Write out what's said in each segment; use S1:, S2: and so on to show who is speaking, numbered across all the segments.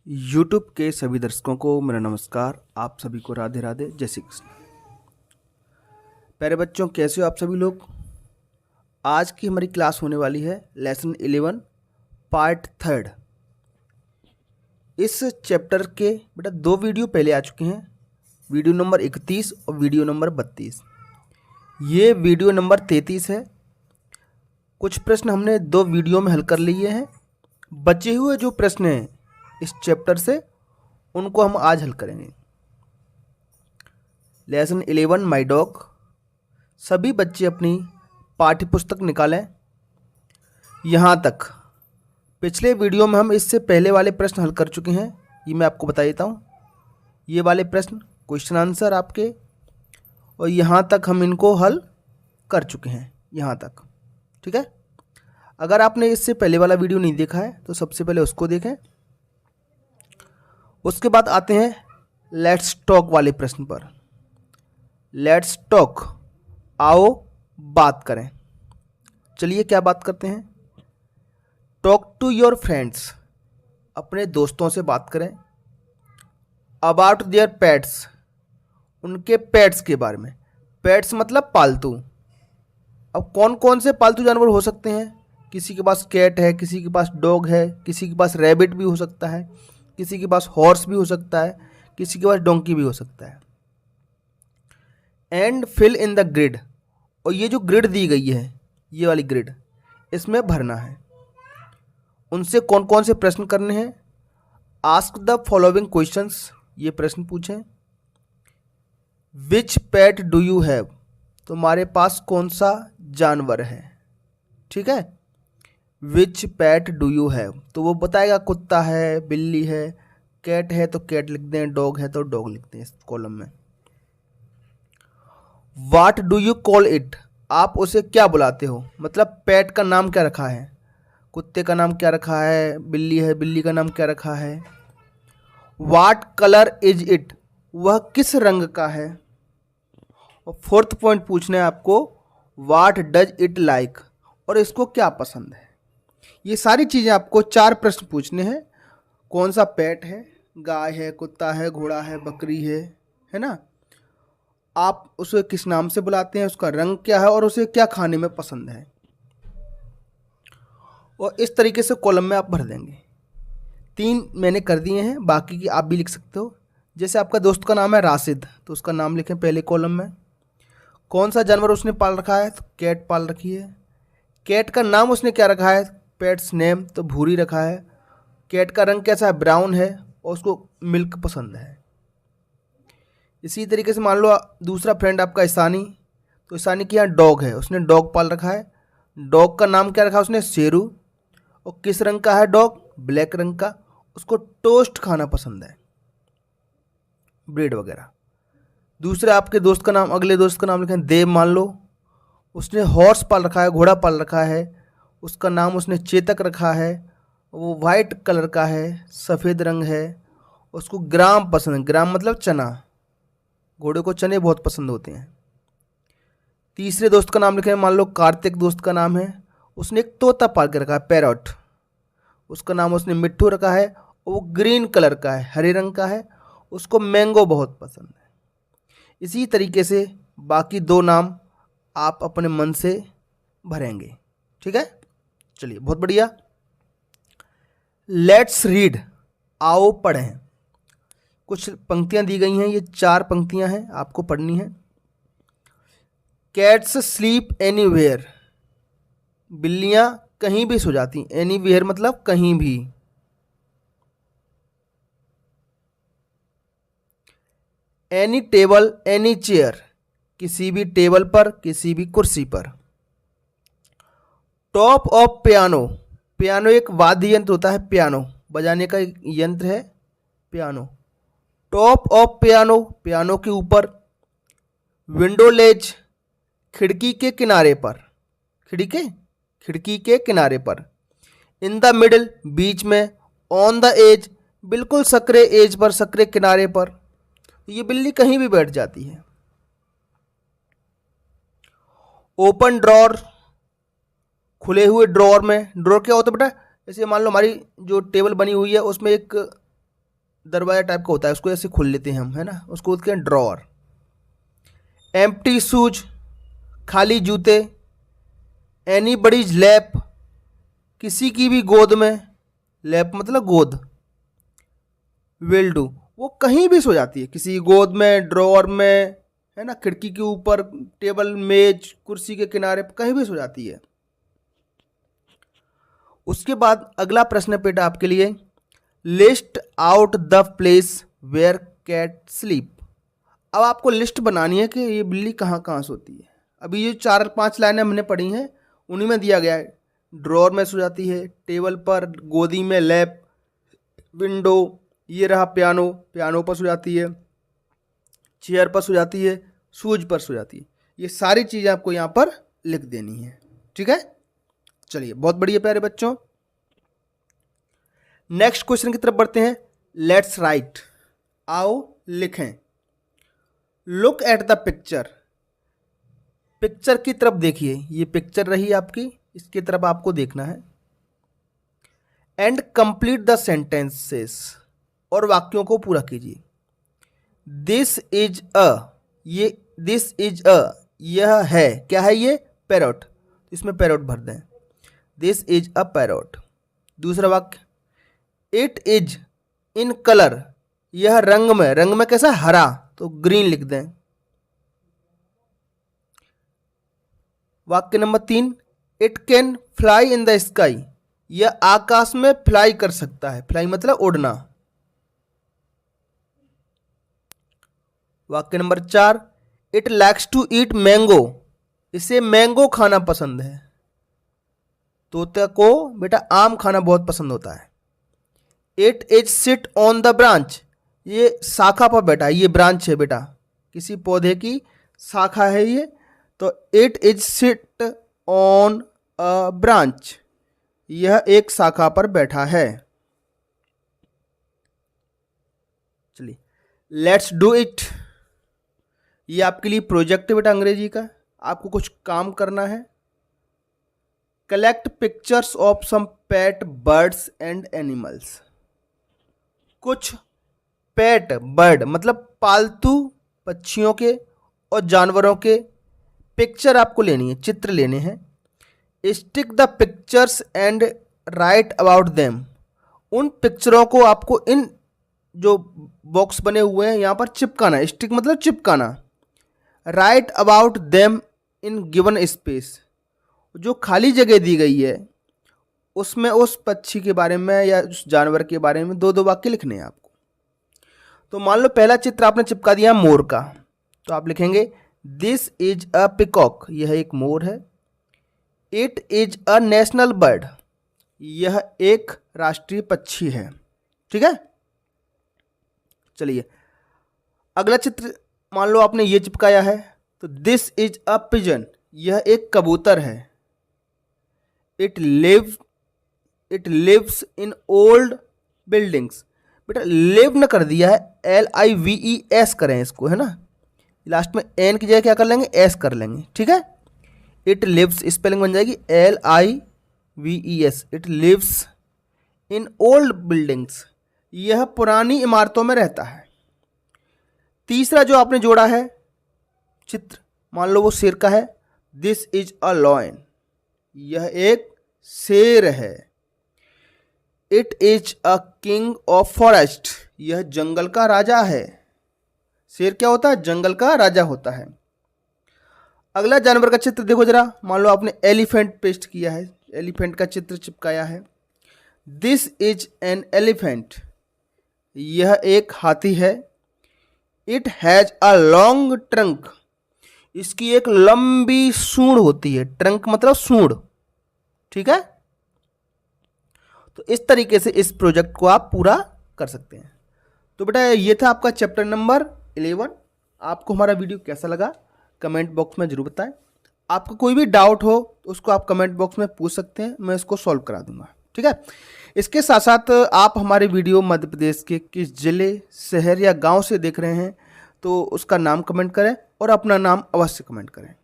S1: YouTube के सभी दर्शकों को मेरा नमस्कार। आप सभी को राधे राधे, जय श्री कृष्ण। प्यारे बच्चों, कैसे हो आप सभी लोग। आज की हमारी क्लास होने वाली है लेसन 11 पार्ट 3। इस चैप्टर के बेटा 2 वीडियो पहले आ चुके हैं, वीडियो नंबर 31 और वीडियो नंबर 32। ये वीडियो नंबर 33 है। कुछ प्रश्न हमने 2 वीडियो में हल कर लिए हैं। बचे हुए जो प्रश्न हैं इस चैप्टर से उनको हम आज हल करेंगे। Lesson 11 my dog. सभी बच्चे अपनी पाठ्य पुस्तक निकालें। यहाँ तक पिछले वीडियो में हम इससे पहले वाले प्रश्न हल कर चुके हैं, ये मैं आपको बता देता हूँ। ये वाले प्रश्न क्वेश्चन आंसर आपके, और यहाँ तक हम इनको हल कर चुके हैं, यहाँ तक। ठीक है। अगर आपने इससे पहले वाला वीडियो नहीं देखा है तो सबसे पहले उसको देखें। उसके बाद आते हैं लेट्स टॉक वाले प्रश्न पर। लेट्स टॉक, आओ बात करें। चलिए क्या बात करते हैं। टॉक टू योर फ्रेंड्स, अपने दोस्तों से बात करें। अबाउट देयर पेट्स, उनके पेट्स के बारे में। पेट्स मतलब पालतू। अब कौन कौन से पालतू जानवर हो सकते हैं। किसी के पास कैट है, किसी के पास डॉग है, किसी के पास रैबिट भी हो सकता है, किसी के पास हॉर्स भी हो सकता है, किसी के पास डोंकी भी हो सकता है। And fill in the grid, और ये जो ग्रिड दी गई है, ये वाली ग्रिड, इसमें भरना है। उनसे कौन कौन से प्रश्न करने हैं। आस्क द फॉलोइंग क्वेश्चंस, ये प्रश्न पूछें। विच पेट डू यू हैव, तुम्हारे पास कौन सा जानवर है। ठीक है। विच पेट डू यू हैव, तो वो बताएगा कुत्ता है, बिल्ली है, कैट है तो कैट लिख दें, डॉग है तो डॉग लिख दें इस कॉलम में। What do you call it, आप उसे क्या बुलाते हो, मतलब पेट का नाम क्या रखा है। कुत्ते का नाम क्या रखा है, बिल्ली है, बिल्ली का नाम क्या रखा है। वाट कलर इज इट, वह किस रंग का है। और 4th पॉइंट पूछना है आपको, वाट डज इट लाइक, और इसको क्या पसंद है। ये सारी चीज़ें आपको 4 प्रश्न पूछने हैं। कौन सा पेट है, गाय है, कुत्ता है, घोड़ा है, बकरी है ना। आप उसे किस नाम से बुलाते हैं, उसका रंग क्या है, और उसे क्या खाने में पसंद है। और इस तरीके से कॉलम में आप भर देंगे। 3 मैंने कर दिए हैं, बाकी की आप भी लिख सकते हो। जैसे आपका दोस्त का नाम है राशिद, तो उसका नाम लिखें पहले कॉलम में। कौन सा जानवर उसने पाल रखा है, तो कैट पाल रखी है। कैट का नाम उसने क्या रखा है, पेट्स नेम, तो भूरी रखा है। कैट का रंग कैसा है, ब्राउन है, और उसको मिल्क पसंद है। इसी तरीके से मान लो दूसरा फ्रेंड आपका ईशानी, तो ईशानी के यहाँ डॉग है, उसने डॉग पाल रखा है। डॉग का नाम क्या रखा है उसने, शेरू, और किस रंग का है डॉग, ब्लैक रंग का। उसको टोस्ट खाना पसंद है, ब्रेड वगैरह। दूसरे आपके दोस्त का नाम, अगले दोस्त का नाम लिखें देव मान लो, उसने हॉर्स पाल रखा है, घोड़ा पाल रखा है। उसका नाम उसने चेतक रखा है, वो वाइट कलर का है, सफ़ेद रंग है। उसको ग्राम पसंद है, ग्राम मतलब चना, घोड़े को चने बहुत पसंद होते हैं। तीसरे दोस्त का नाम लिखें, मान लो कार्तिक दोस्त का नाम है, उसने एक तोता पाल के रखा है, पैरट। उसका नाम उसने मिट्ठू रखा है, वो ग्रीन कलर का है, हरे रंग का है। उसको मैंगो बहुत पसंद है। इसी तरीके से बाकी 2 नाम आप अपने मन से भरेंगे। ठीक है, चलिए बहुत बढ़िया। लेट्स रीड, आओ पढ़ें। कुछ पंक्तियां दी गई हैं, ये 4 पंक्तियां हैं, आपको पढ़नी है। कैट्स स्लीप एनीवेयर, बिल्लियां कहीं भी सो जाती। एनीवेयर मतलब कहीं भी। एनी टेबल एनी चेयर, किसी भी टेबल पर, किसी भी कुर्सी पर। टॉप ऑफ पियानो, पियानो एक वाद्य यंत्र होता है, पियानो बजाने का एक यंत्र है piano. Top of piano, piano के ऊपर। विंडो लेज, खिड़की के किनारे पर, खिड़की के किनारे पर। इन द मिडल, बीच में। ऑन द एज, बिल्कुल सकरे एज पर, सकरे किनारे पर। ये बिल्ली कहीं भी बैठ जाती है। ओपन ड्रॉर, खुले हुए ड्रॉर में। ड्रॉर क्या होता है बेटा, जैसे मान लो हमारी जो टेबल बनी हुई है उसमें एक दरवाजा टाइप का होता है, उसको ऐसे खोल लेते हैं हम, है ना, उसको बोलते हैं ड्रॉअर। एम्प्टी शूज, खाली जूते। एनीबडीज लैप, किसी की भी गोद में, लैप मतलब गोद। विल डू, वो कहीं भी सो जाती है, किसी की गोद में, ड्रॉअर में, है ना, खिड़की के ऊपर, टेबल, मेज, कुर्सी के किनारे, कहीं भी सो जाती है। उसके बाद अगला प्रश्न है बेटा आपके लिए, list out the place where cat sleep. अब आपको लिस्ट बनानी है कि ये बिल्ली कहाँ कहाँ सोती है। अभी ये 4-5 लाइनें हमने पढ़ी हैं, उन्हीं में दिया गया है। ड्रॉअर में सो जाती है, टेबल पर, गोदी में, लैप, विंडो, ये रहा पियानो, पियानो पर सो जाती है, चेयर पर सो जाती है, शूज पर सो जाती है। ये सारी चीज़ें आपको यहाँ पर लिख देनी है, ठीक है। चलिए, बहुत बढ़िया प्यारे बच्चों। नेक्स्ट क्वेश्चन की तरफ बढ़ते हैं। लेट्स राइट, आओ लिखें। Look at the picture, picture की तरफ देखिए, ये पिक्चर रही आपकी, इसकी तरफ आपको देखना है। एंड कंप्लीट द सेंटेंसेस, और वाक्यों को पूरा कीजिए। दिस इज अ, ये दिस इज अ, यह है, क्या है ये, पैरोट, इसमें पैरोट भर दें। This is a parrot. दूसरा वाक्य, इट इज इन कलर, यह रंग में, रंग में कैसा, हरा, तो ग्रीन लिख दें। वाक्य number 3, it can fly in the sky, यह आकाश में फ्लाई कर सकता है, फ्लाई मतलब उड़ना। वाक्य number 4, it likes to eat mango, इसे मैंगो खाना पसंद है। तोते को बेटा आम खाना बहुत पसंद होता है। It is sit on the branch, ये शाखा पर बैठा है, ये ब्रांच है बेटा, किसी पौधे की शाखा है ये, तो it is sit on a branch, यह एक शाखा पर बैठा है। चलिए, लेट्स डू इट, ये आपके लिए प्रोजेक्ट है बेटा अंग्रेजी का, आपको कुछ काम करना है। Collect pictures of some pet birds and animals, कुछ पेट बर्ड मतलब पालतू पक्षियों के और जानवरों के पिक्चर आपको लेनी है, चित्र लेने हैं। Stick the pictures and right about them, उन पिक्चरों को आपको इन जो बॉक्स बने हुए हैं यहाँ पर चिपकाना। स्टिक मतलब चिपकाना। Write about them in given space, जो खाली जगह दी गई है उसमें उस पक्षी के बारे में या उस जानवर के बारे में 2-2 वाक्य लिखने हैं आपको। तो मान लो पहला चित्र आपने चिपका दिया मोर का, तो आप लिखेंगे दिस इज अ पिकॉक, यह एक मोर है। It is a national bird, यह एक राष्ट्रीय पक्षी है, ठीक है। चलिए, अगला चित्र मान लो आपने ये चिपकाया है, तो दिस इज अ पिजन, यह एक कबूतर है। It lives in old buildings, बेटा लिव न कर दिया है, LIVES करें इसको, है ना, लास्ट में एन की जगह क्या कर लेंगे, एस कर लेंगे, ठीक है। इट लिव्स स्पेलिंग बन जाएगी LIVES, it lives in old buildings, यह पुरानी इमारतों में रहता है। तीसरा जो आपने जोड़ा है चित्र, मान लो वो शेर का है, दिस इज अ लॉयन, यह एक शेर है। It is a king of forest, यह जंगल का राजा है। शेर क्या होता है, जंगल का राजा होता है। अगला जानवर का चित्र देखो जरा, मान लो आपने एलिफेंट पेस्ट किया है, एलिफेंट का चित्र चिपकाया है। दिस इज एन एलिफेंट, यह एक हाथी है। It has a long trunk, इसकी एक लंबी सूंड होती है, ट्रंक मतलब सूंड, ठीक है। तो इस तरीके से इस प्रोजेक्ट को आप पूरा कर सकते हैं। तो बेटा ये था आपका चैप्टर नंबर 11। आपको हमारा वीडियो कैसा लगा कमेंट बॉक्स में जरूर बताएं। आपको कोई भी डाउट हो तो उसको आप कमेंट बॉक्स में पूछ सकते हैं, मैं इसको सॉल्व करा दूंगा, ठीक है। इसके साथ साथ आप हमारे वीडियो मध्य प्रदेश के किस जिले, शहर या गांव से देख रहे हैं तो उसका नाम कमेंट करें और अपना नाम अवश्य कमेंट करें।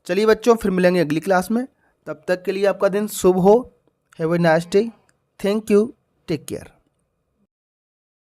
S1: चलिए बच्चों, फिर मिलेंगे अगली क्लास में, तब तक के लिए आपका दिन शुभ हो। Have a nice day, thank you, take care.